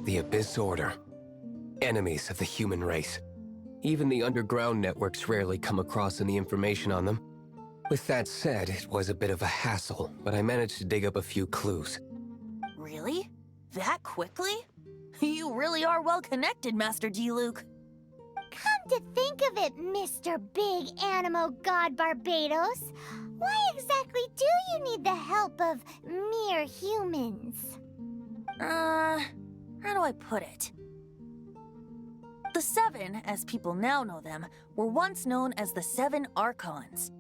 The Abyss Order. Enemies of the human race. Even the underground networks rarely come across any information on them. With that said, it was a bit of a hassle, but I managed to dig up a few clues. Really? That quickly? You really are well connected, Master D-Luke. Come to think of it, Mr. Big Animo God Barbados, why exactly do you need the help of mere humans? How do I put it? The Seven, as people now know them, were once known as the Seven Archons.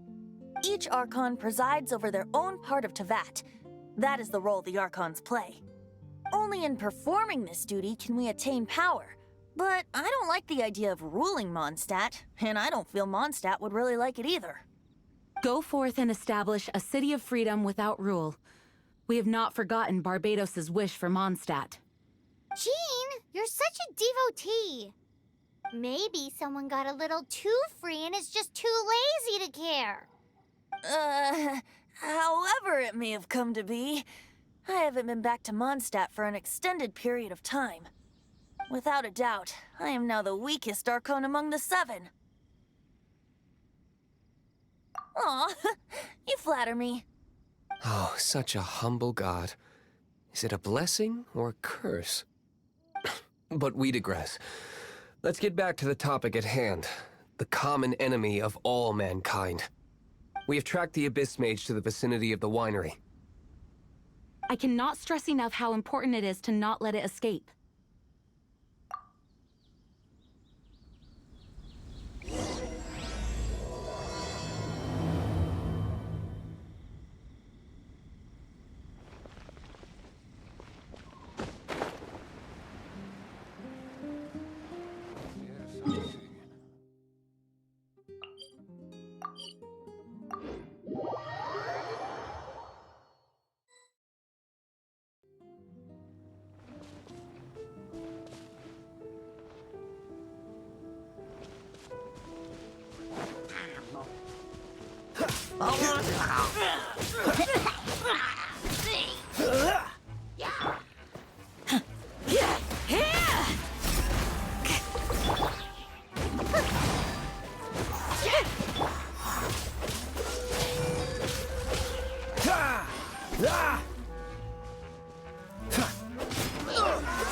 Each Archon presides over their own part of Teyvat. That is the role the Archons play. Only in performing this duty can we attain power. But I don't like the idea of ruling Mondstadt, and I don't feel Mondstadt would really like it either. Go forth and establish a city of freedom without rule. We have not forgotten Barbados' wish for Mondstadt. Jean, you're such a devotee. Maybe someone got a little too free and is just too lazy to care. However it may have come to be, I haven't been back to Mondstadt for an extended period of time. Without a doubt, I am now the weakest Archon among the Seven. Aw, you flatter me. Oh, such a humble god. Is it a blessing or a curse? But we digress. Let's get back to the topic at hand. The common enemy of all mankind. We have tracked the Abyss Mage to the vicinity of the winery. I cannot stress enough how important it is to not let it escape.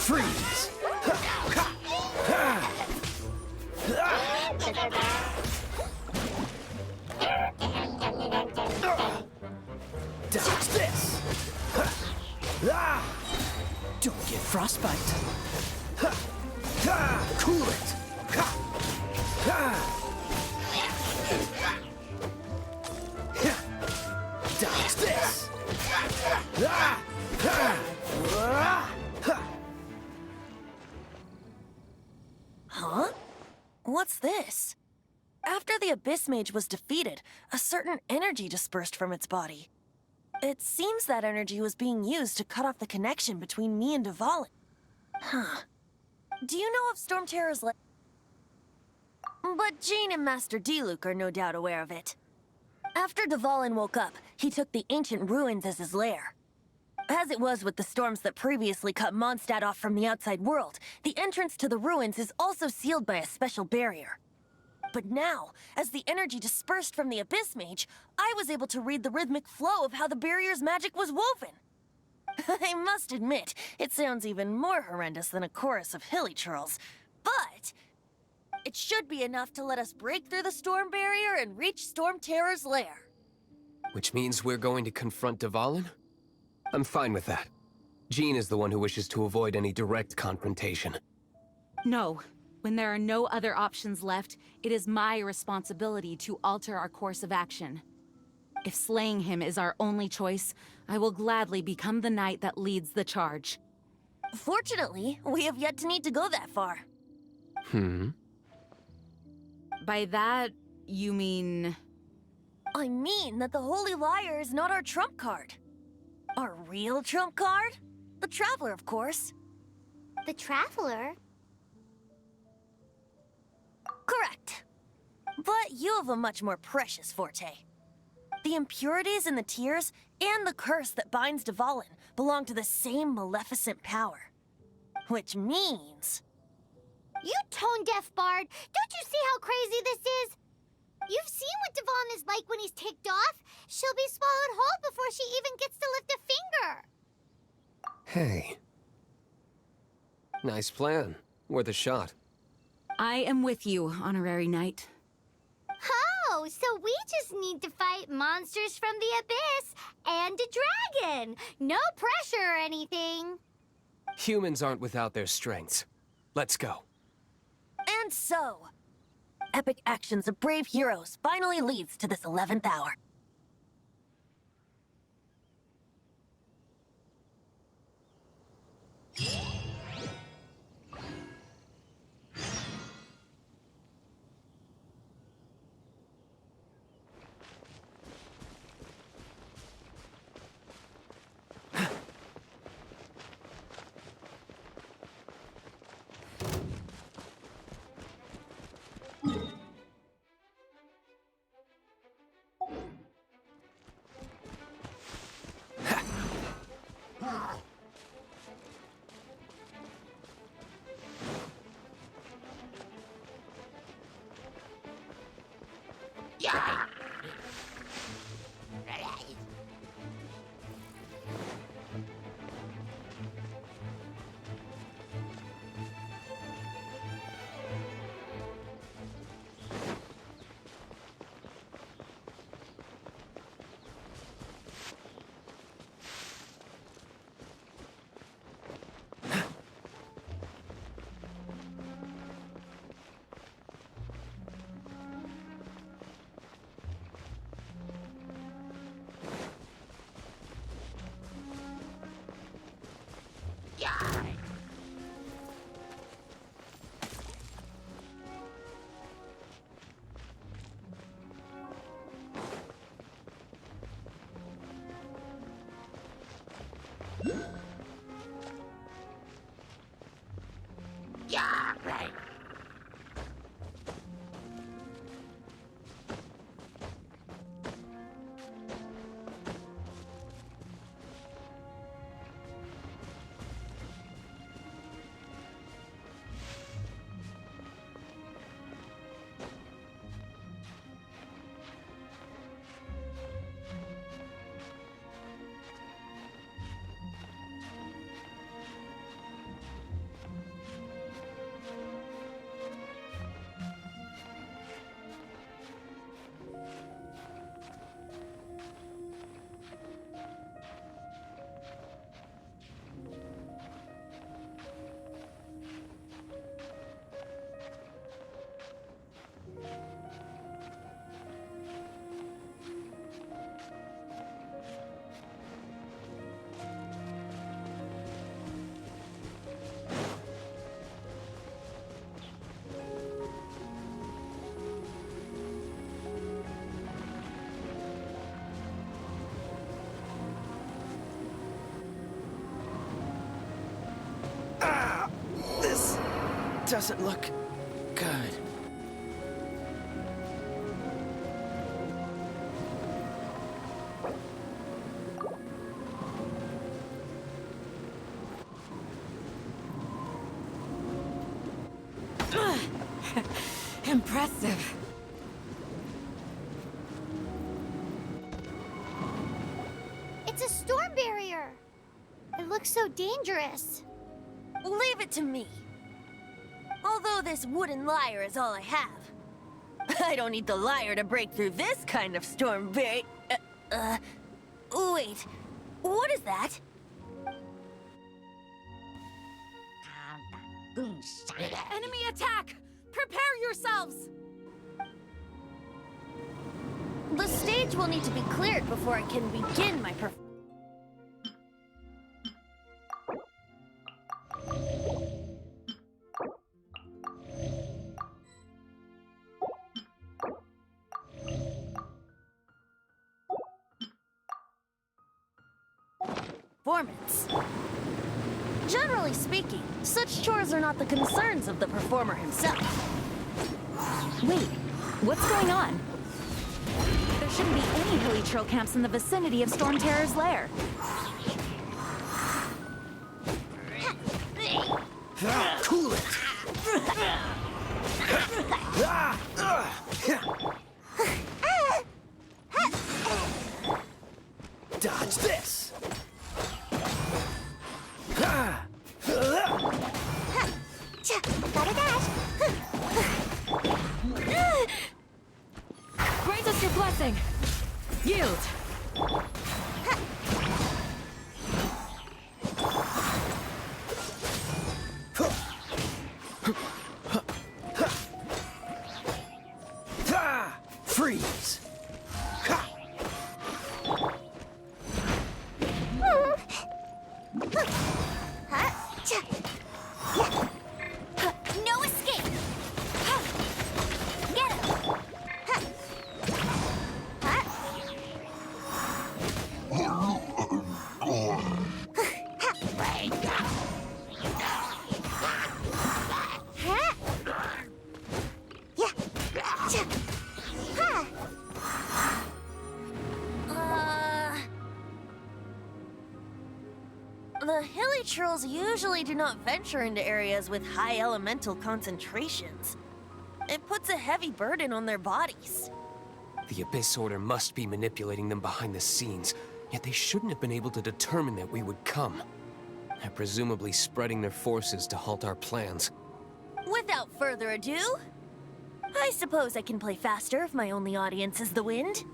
Freeze! Dodge this! Don't get frostbite. Cool it! Dodge this! Huh? What's this? After the Abyss Mage was defeated, a certain energy dispersed from its body. It seems that energy was being used to cut off the connection between me and Dvalin. Huh. Do you know of Storm Terror's But Jean and Master D-Luke are no doubt aware of it. After Dvalin woke up, he took the ancient ruins as his lair. As it was with the storms that previously cut Mondstadt off from the outside world, the entrance to the ruins is also sealed by a special barrier. But now, as the energy dispersed from the Abyss Mage, I was able to read the rhythmic flow of how the barrier's magic was woven. I must admit, it sounds even more horrendous than a chorus of hilly churls, but it should be enough to let us break through the storm barrier and reach Storm Terror's lair. Which means we're going to confront Dvalin? I'm fine with that. Jean is the one who wishes to avoid any direct confrontation. No. When there are no other options left, it is my responsibility to alter our course of action. If slaying him is our only choice, I will gladly become the knight that leads the charge. Fortunately, we have yet to need to go that far. By that, you mean... I mean that the Holy Liar is not our trump card. Our real trump card? The Traveler, of course. The Traveler? Correct. But you have a much more precious forte. The impurities in the tears and the curse that binds Dvalin belong to the same maleficent power. Which means... You tone-deaf bard! Don't you see how crazy this is? You've seen what Devon is like when he's ticked off. She'll be swallowed whole before she even gets to lift a finger. Hey. Nice plan. Worth a shot. I am with you, Honorary Knight. Oh, so we just need to fight monsters from the abyss and a dragon. No pressure or anything. Humans aren't without their strengths. Let's go. And so, epic actions of brave heroes finally leads to this 11th hour. Doesn't look good. Impressive. It's a storm barrier. It looks so dangerous. Leave it to me. Although this wooden lyre is all I have. I don't need the lyre to break through this kind of storm wait, what is that? Enemy attack! Prepare yourselves! The stage will need to be cleared before I can begin my performance. Generally speaking, such chores are not the concerns of the performer himself. Wait, what's going on? There shouldn't be any hilly trail camps in the vicinity of Storm Terror's lair. Cool it! Dodge this! Gotta dash. Grant us your blessing. Yield. Freeze! No escape. Get him. The hilly trolls usually do not venture into areas with high elemental concentrations. It puts a heavy burden on their bodies. The Abyss Order must be manipulating them behind the scenes, yet they shouldn't have been able to determine that we would come. They're presumably spreading their forces to halt our plans. Without further ado, I suppose I can play faster if my only audience is the wind.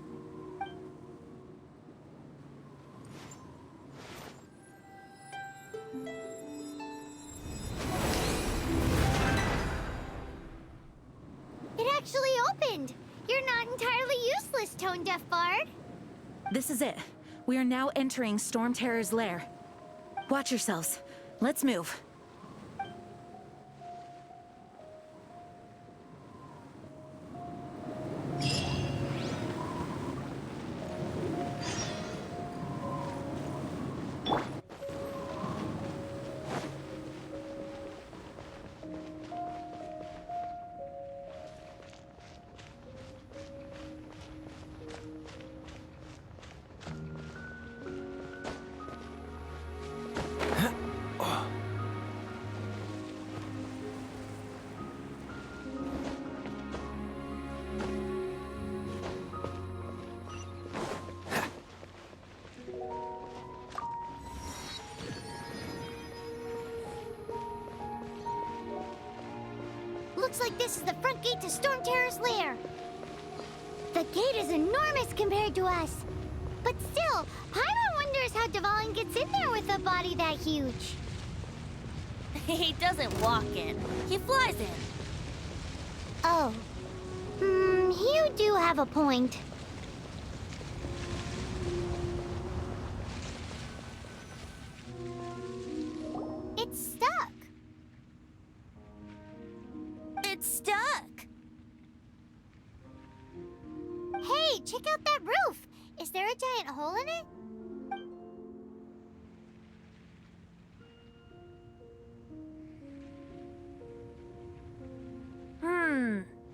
It actually opened. You're not entirely useless, Tone Deaf Bard. This is it. We are now entering Storm Terror's lair. Watch yourselves. Let's move. Looks like this is the front gate to Storm Terror's lair. The gate is enormous compared to us. But still, Paimon wonders how Dvalin gets in there with a body that huge. He doesn't walk in, he flies in. Oh. You do have a point. It's stuck. It's stuck. Hey, check out that roof. Is there a giant hole in it?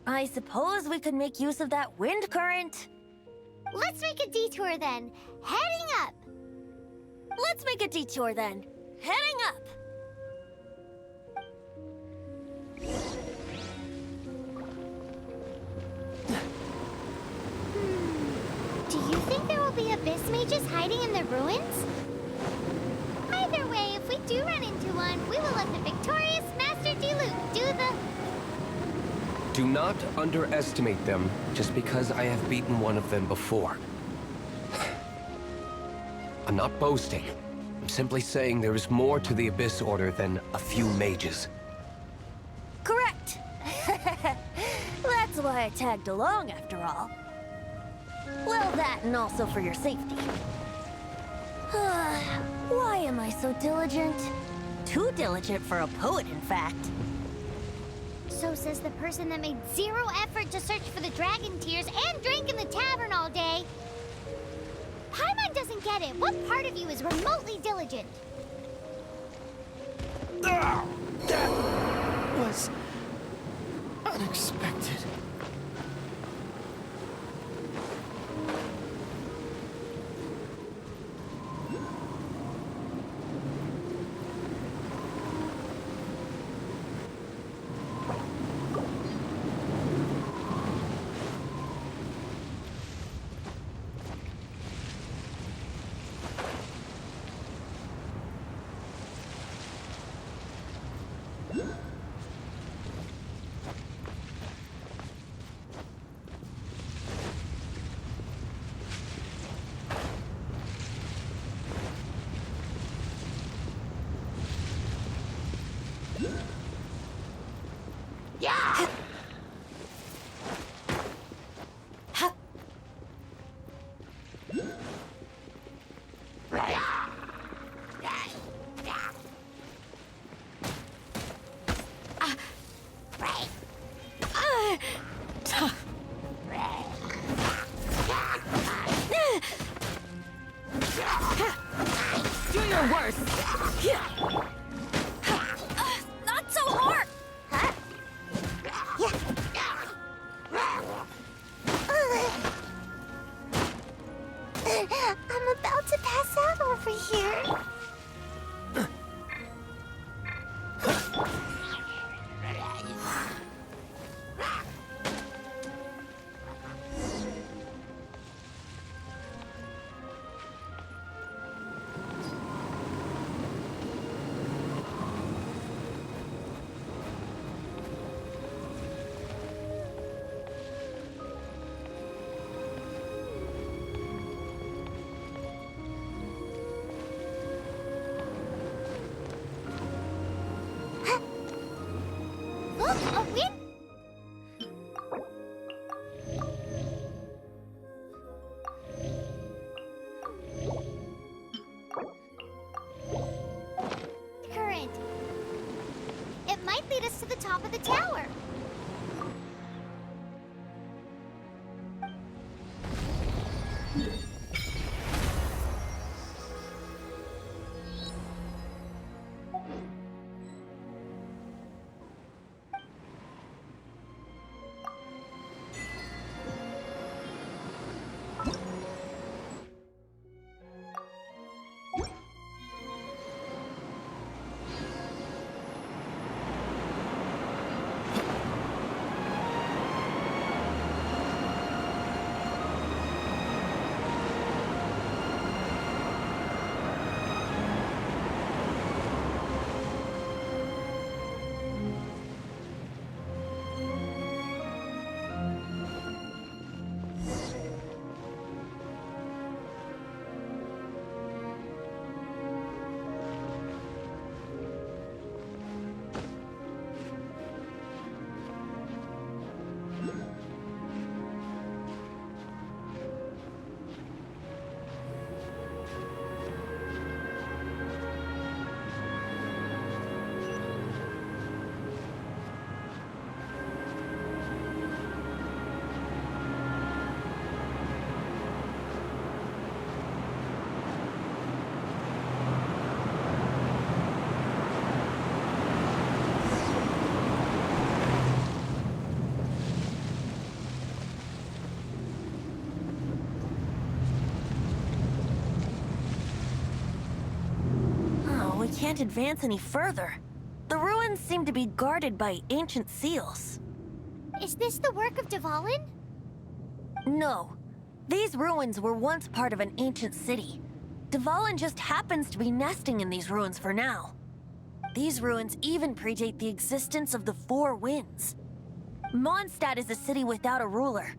I suppose we could make use of that wind current. Let's make a detour then. Heading up. Let's make a detour then. Heading up. Do you think there will be abyss mages hiding in the ruins? Either way, if we do run into one, we will let the victorious Master Diluc do the... Do not underestimate them just because I have beaten one of them before. I'm not boasting. I'm simply saying there is more to the Abyss Order than a few mages. Correct. That's why I tagged along after all. Well, that and also for your safety. Why am I so diligent? Too diligent for a poet, in fact. So says the person that made zero effort to search for the dragon tears and drank in the tavern all day. Paimon doesn't get it. What part of you is remotely diligent? That was unexpected. top of the tower. We can't advance any further. The ruins seem to be guarded by ancient seals. Is this the work of Dvalin? No. These ruins were once part of an ancient city. Dvalin just happens to be nesting in these ruins for now. These ruins even predate the existence of the Four Winds. Mondstadt is a city without a ruler.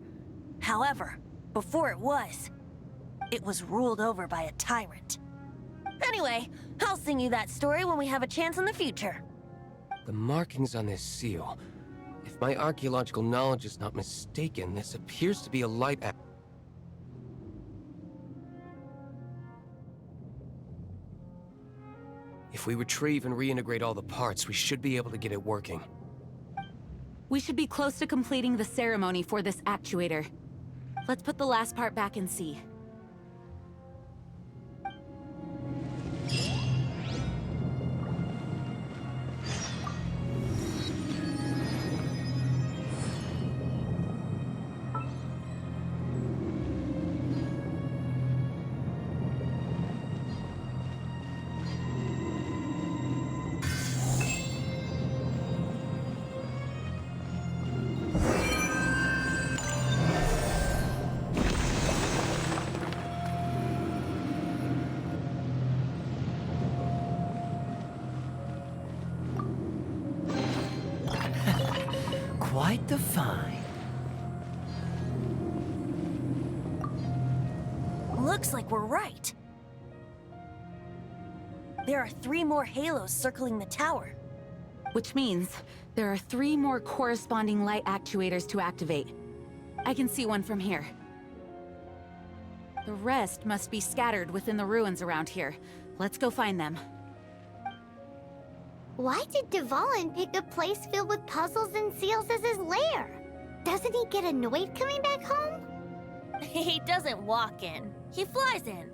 However, before it was ruled over by a tyrant. Anyway, I'll sing you that story when we have a chance in the future. The markings on this seal. If my archaeological knowledge is not mistaken, this appears to be a light act. If we retrieve and reintegrate all the parts, we should be able to get it working. We should be close to completing the ceremony for this actuator. Let's put the last part back and see. Quite the find. Looks like we're right. There are 3 more halos circling the tower. Which means there are 3 more corresponding light actuators to activate. I can see one from here. The rest must be scattered within the ruins around here. Let's go find them. Why did Dvalin pick a place filled with puzzles and seals as his lair? Doesn't he get annoyed coming back home? He doesn't walk in. He flies in.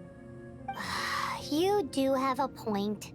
You do have a point.